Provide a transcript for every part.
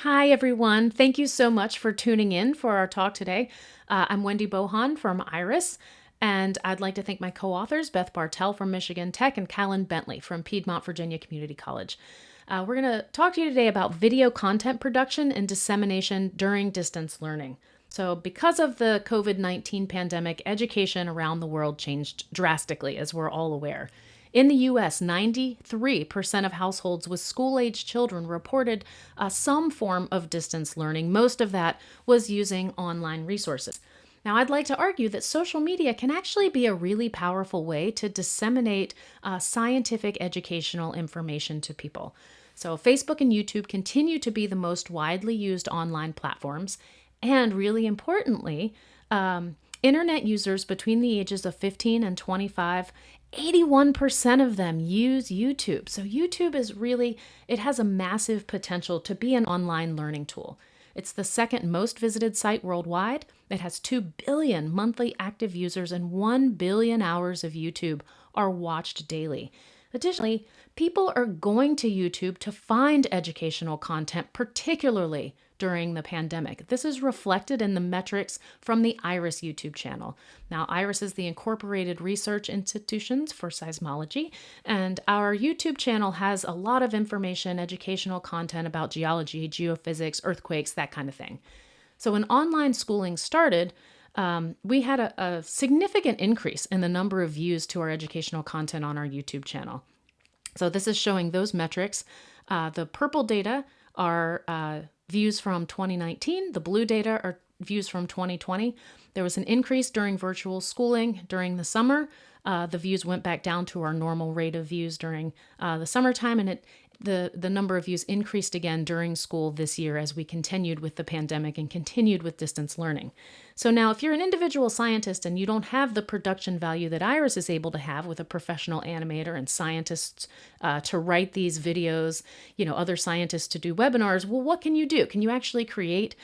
Hi, everyone. Thank you so much for tuning in for our talk today. I'm Wendy Bohon from IRIS, and I'd like to thank my co-authors, Beth Bartell from Michigan Tech and Callan Bentley from Piedmont Virginia Community College. We're going to talk to you today about video content production and dissemination during distance learning. So because of the COVID-19 pandemic, education around the world changed drastically, as we're all aware. In the US, 93% of households with school-age children reported some form of distance learning. Most of that was using online resources. Now, I'd like to argue that social media can actually be a really powerful way to disseminate scientific educational information to people. So Facebook and YouTube continue to be the most widely used online platforms. And really importantly, internet users between the ages of 15 and 25, 81% of them use YouTube. So YouTube is really, it has a massive potential to be an online learning tool. It's the second most visited site worldwide. It has 2 billion monthly active users and 1 billion hours of YouTube are watched daily. Additionally, people are going to YouTube to find educational content, particularly during the pandemic. This is reflected in the metrics from the IRIS YouTube channel. Now, IRIS is the Incorporated Research Institutions for Seismology, and our YouTube channel has a lot of information, educational content about geology, geophysics, earthquakes, that kind of thing. So when online schooling started, we had a significant increase in the number of views to our educational content on our YouTube channel. So this is showing those metrics. The purple data are views from 2019. The blue data are views from 2020. There was an increase during virtual schooling during the summer. The views went back down to our normal rate of views during the summertime, and the number of views increased again during school this year as we continued with the pandemic and continued with distance learning. So now if you're an individual scientist and you don't have the production value that IRIS is able to have with a professional animator and scientists to write these videos, other scientists to do webinars, well, what can you do? Can you actually create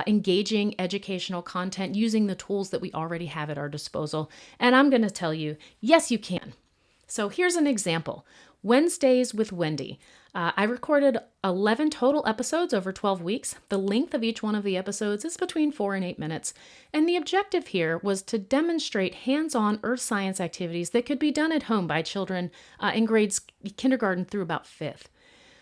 engaging educational content using the tools that we already have at our disposal? And I'm going to tell you, yes, you can. So here's an example. Wednesdays with Wendy. I recorded 11 total episodes over 12 weeks. The length of each one of the episodes is between 4 and 8 minutes. And the objective here was to demonstrate hands-on earth science activities that could be done at home by children in grades kindergarten through about 5th.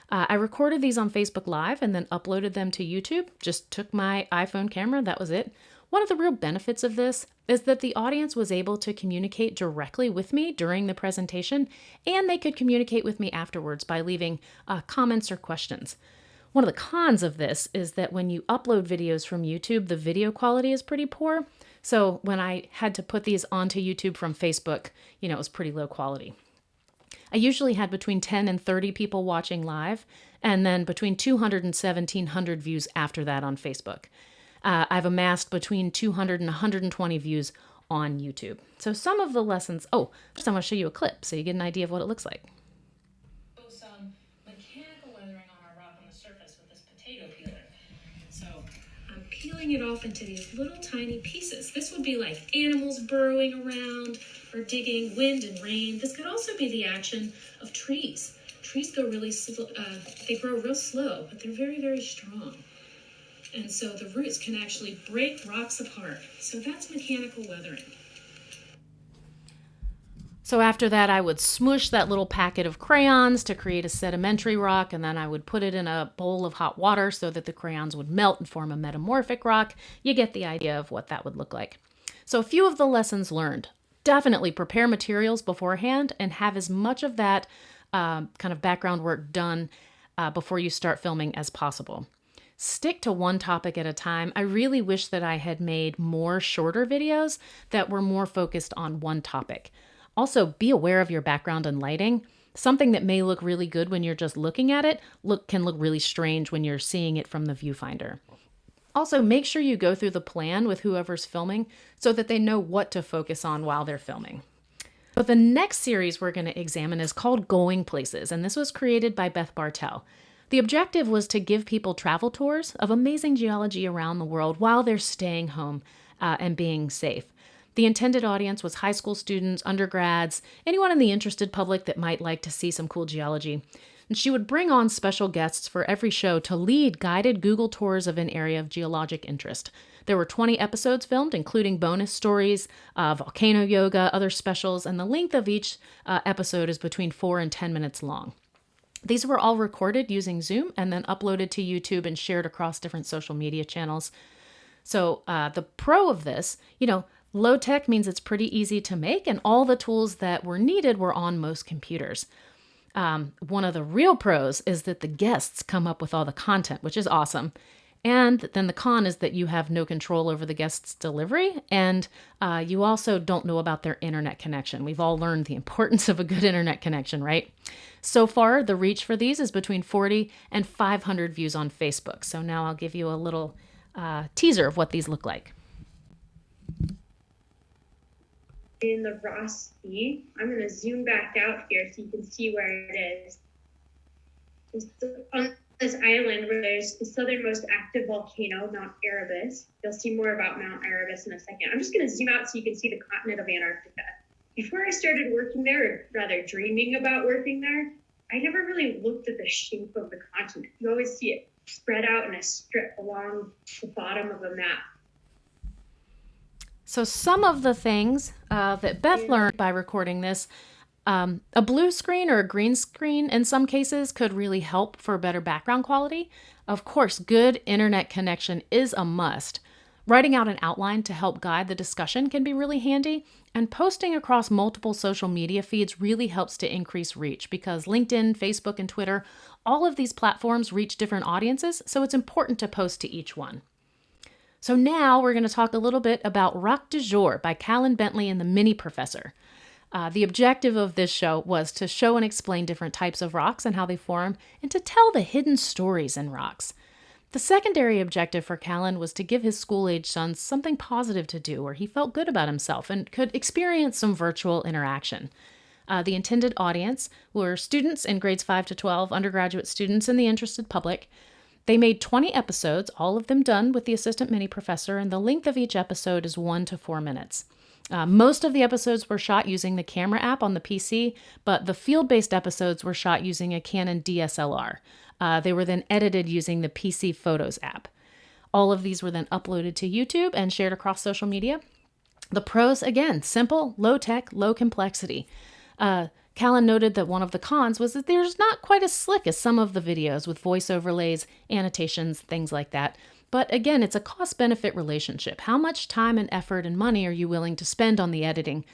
I recorded these on Facebook Live and then uploaded them to YouTube. Just took my iPhone camera, that was it. One of the real benefits of this is that the audience was able to communicate directly with me during the presentation, and they could communicate with me afterwards by leaving comments or questions. One of the cons of this is that when you upload videos from YouTube, the video quality is pretty poor. So when I had to put these onto YouTube from Facebook, it was pretty low quality. I usually had between 10 and 30 people watching live, and then between 200 and 1,700 views after that on Facebook. I've amassed between 200 and 120 views on YouTube. So some of the lessons, first I'm going to show you a clip so you get an idea of what it looks like. Some mechanical weathering on our rock on the surface with this potato peeler. So I'm peeling it off into these little tiny pieces. This would be like animals burrowing around or digging, wind and rain. This could also be the action of trees. Trees go really slow, they grow real slow, but they're very, very strong. And so the roots can actually break rocks apart. So that's mechanical weathering. So after that, I would smush that little packet of crayons to create a sedimentary rock, and then I would put it in a bowl of hot water so that the crayons would melt and form a metamorphic rock. You get the idea of what that would look like. So a few of the lessons learned. Definitely prepare materials beforehand and have as much of that kind of background work done before you start filming as possible. Stick to one topic at a time. I really wish that I had made more shorter videos that were more focused on one topic. Also, be aware of your background and lighting. Something that may look really good when you're just looking at it can look really strange when you're seeing it from the viewfinder. Also, make sure you go through the plan with whoever's filming so that they know what to focus on while they're filming. But the next series we're going to examine is called Going Places, and this was created by Beth Bartell. The objective was to give people travel tours of amazing geology around the world while they're staying home and being safe. The intended audience was high school students, undergrads, anyone in the interested public that might like to see some cool geology. And she would bring on special guests for every show to lead guided Google tours of an area of geologic interest. There were 20 episodes filmed, including bonus stories, volcano yoga, other specials, and the length of each episode is between 4 and 10 minutes long. These were all recorded using Zoom and then uploaded to YouTube and shared across different social media channels. So the pro of this, low tech means it's pretty easy to make, and all the tools that were needed were on most computers. One of the real pros is that the guests come up with all the content, which is awesome. And then the con is that you have no control over the guest's delivery, and you also don't know about their internet connection. We've all learned the importance of a good internet connection, right? So far, the reach for these is between 40 and 500 views on Facebook. So now I'll give you a little teaser of what these look like. In the Ross Sea, I'm going to zoom back out here so you can see where it is. It's on this island where there's the southernmost active volcano, Mount Erebus. You'll see more about Mount Erebus in a second. I'm just going to zoom out so you can see the continent of Antarctica. Before I started working there, or rather dreaming about working there, I never really looked at the shape of the continent. You always see it spread out in a strip along the bottom of a map. So some of the things that Beth learned by recording this, a blue screen or a green screen in some cases could really help for better background quality. Of course, good internet connection is a must. Writing out an outline to help guide the discussion can be really handy, and posting across multiple social media feeds really helps to increase reach because LinkedIn, Facebook, and Twitter, all of these platforms reach different audiences, so it's important to post to each one. So now we're going to talk a little bit about Rock du Jour by Callan Bentley and the Mini Professor. The objective of this show was to show and explain different types of rocks and how they form, and to tell the hidden stories in rocks. The secondary objective for Callan was to give his school-age sons something positive to do where he felt good about himself and could experience some virtual interaction. The intended audience were students in grades 5 to 12, undergraduate students, and the interested public. They made 20 episodes, all of them done with the assistant mini professor, and the length of each episode is 1 to 4 minutes. Most of the episodes were shot using the camera app on the PC, but the field-based episodes were shot using a Canon DSLR. They were then edited using the PC Photos app. All of these were then uploaded to YouTube and shared across social media. The pros, again, simple, low-tech, low complexity. Callan noted that one of the cons was that there's not quite as slick as some of the videos with voice overlays, annotations, things like that. But again, it's a cost-benefit relationship. How much time and effort and money are you willing to spend on the editing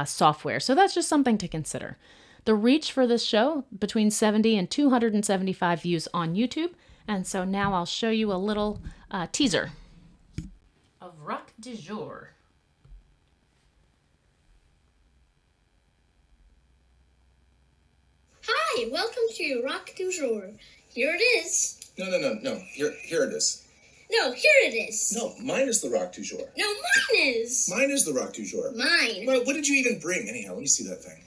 software? So that's just something to consider. The reach for this show, between 70 and 275 views on YouTube. And so now I'll show you a little teaser of Rock du Jour. Hi, welcome to Rock du Jour. Here it is. No. Here it is. No, here it is. No, mine is the Rock du Jour. No, mine is. Mine is the Rock du Jour. Mine. What did you even bring? Anyhow, let me see that thing.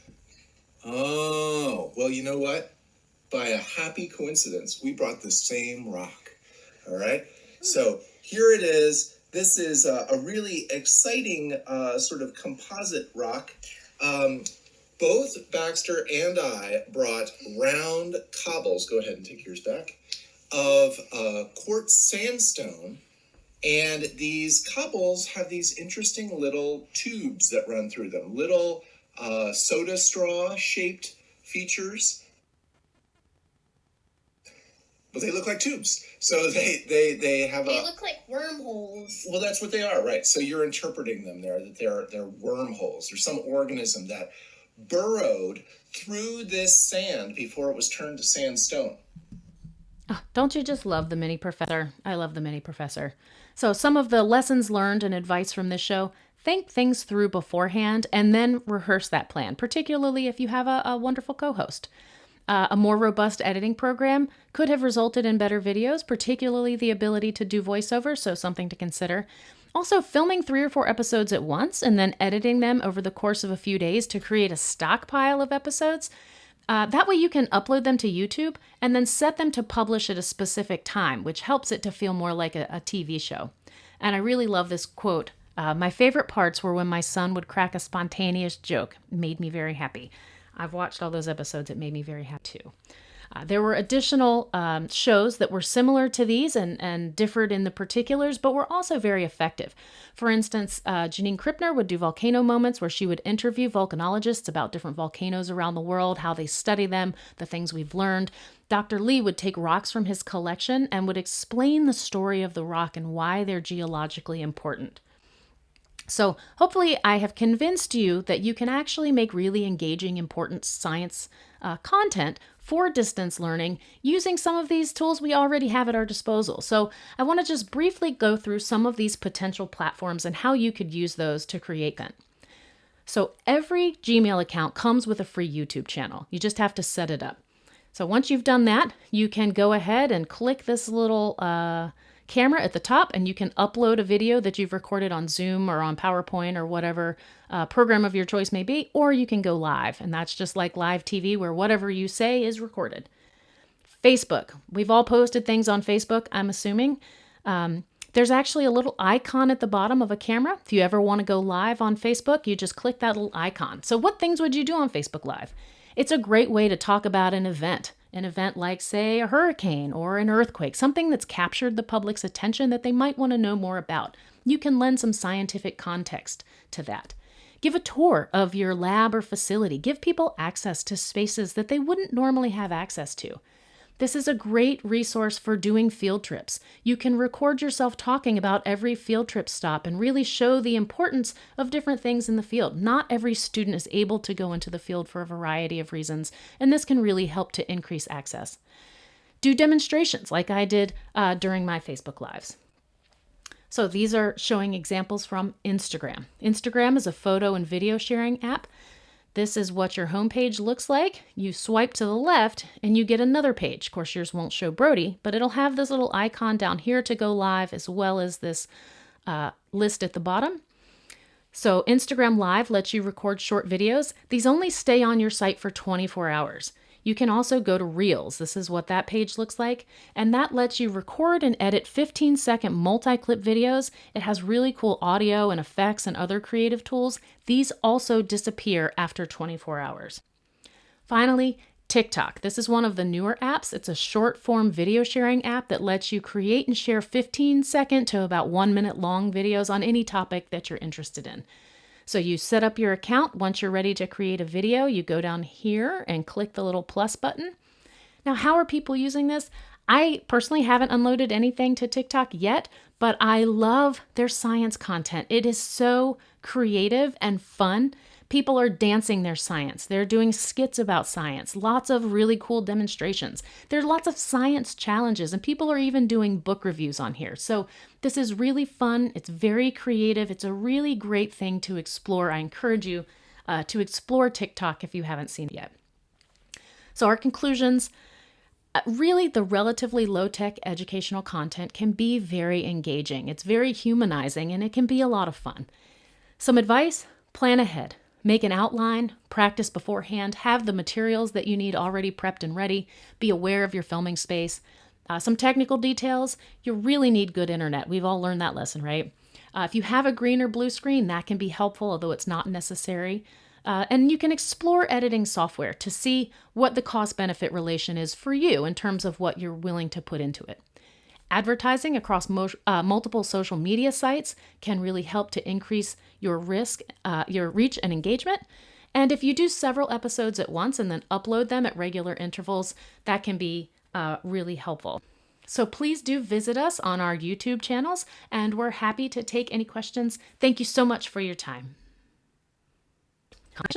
Oh, well, you know what? By a happy coincidence, we brought the same rock. All right? So here it is. This is a really exciting sort of composite rock. Both Baxter and I brought round cobbles, go ahead and take yours back, of quartz sandstone. And these cobbles have these interesting little tubes that run through them, little soda straw shaped features. But they look like tubes. So they have They look like wormholes. Well, that's what they are, right? So you're interpreting them there, that they're wormholes. There's some organism that burrowed through this sand before it was turned to sandstone. Oh, don't you just love the Mini Professor? I love the Mini Professor. So some of the lessons learned and advice from this show, think things through beforehand and then rehearse that plan, particularly if you have a wonderful co-host. A more robust editing program could have resulted in better videos, particularly the ability to do voiceover, so something to consider. Also, filming 3 or 4 episodes at once and then editing them over the course of a few days to create a stockpile of episodes. That way you can upload them to YouTube and then set them to publish at a specific time, which helps it to feel more like a TV show. And I really love this quote. My favorite parts were when my son would crack a spontaneous joke. It made me very happy. I've watched all those episodes. It made me very happy too. There were additional shows that were similar to these and differed in the particulars, but were also very effective. For instance, Janine Krippner would do Volcano Moments, where she would interview volcanologists about different volcanoes around the world, how they study them, the things we've learned. Dr. Lee would take rocks from his collection and would explain the story of the rock and why they're geologically important. So hopefully I have convinced you that you can actually make really engaging, important science content for distance learning using some of these tools we already have at our disposal. So I want to just briefly go through some of these potential platforms and how you could use those to create content. So every Gmail account comes with a free YouTube channel. You just have to set it up. So once you've done that, you can go ahead and click this little camera at the top, and you can upload a video that you've recorded on Zoom or on PowerPoint or whatever program of your choice may be, or you can go live, and that's just like live TV where whatever you say is recorded. Facebook. We've all posted things on Facebook, I'm assuming. There's actually a little icon at the bottom of a camera. If you ever want to go live on Facebook, you just click that little icon. So what things would you do on Facebook Live? It's a great way to talk about an event like, say, a hurricane or an earthquake, something that's captured the public's attention that they might want to know more about. You can lend some scientific context to that. Give a tour of your lab or facility. Give people access to spaces that they wouldn't normally have access to. This is a great resource for doing field trips. You can record yourself talking about every field trip stop and really show the importance of different things in the field. Not every student is able to go into the field for a variety of reasons, and this can really help to increase access. Do demonstrations like I did during my Facebook Lives. So these are showing examples from Instagram. Instagram is a photo and video sharing app. This is what your homepage looks like. You swipe to the left and you get another page. Of course, yours won't show Brody, but it'll have this little icon down here to go live, as well as this list at the bottom. So Instagram Live lets you record short videos. These only stay on your site for 24 hours. You can also go to Reels. This is what that page looks like. And that lets you record and edit 15-second multi-clip videos. It has really cool audio and effects and other creative tools. These also disappear after 24 hours. Finally, TikTok. This is one of the newer apps. It's a short-form video sharing app that lets you create and share 15-second to about 1 minute long videos on any topic that you're interested in. So you set up your account. Once you're ready to create a video, you go down here and click the little plus button. Now, how are people using this? I personally haven't unloaded anything to TikTok yet, but I love their science content. It is so creative and fun. People are dancing their science. They're doing skits about science, lots of really cool demonstrations. There are lots of science challenges, and people are even doing book reviews on here. So this is really fun. It's very creative. It's a really great thing to explore. I encourage you to explore TikTok if you haven't seen it yet. So our conclusions, really the relatively low-tech educational content can be very engaging. It's very humanizing, and it can be a lot of fun. Some advice, plan ahead. Make an outline, practice beforehand, have the materials that you need already prepped and ready, be aware of your filming space. Some technical details, you really need good internet. We've all learned that lesson, right? If you have a green or blue screen, that can be helpful, although it's not necessary. And you can explore editing software to see what the cost-benefit relation is for you in terms of what you're willing to put into it. Advertising across multiple social media sites can really help to increase your reach and engagement. And if you do several episodes at once and then upload them at regular intervals, that can be really helpful. So please do visit us on our YouTube channels, and we're happy to take any questions. Thank you so much for your time.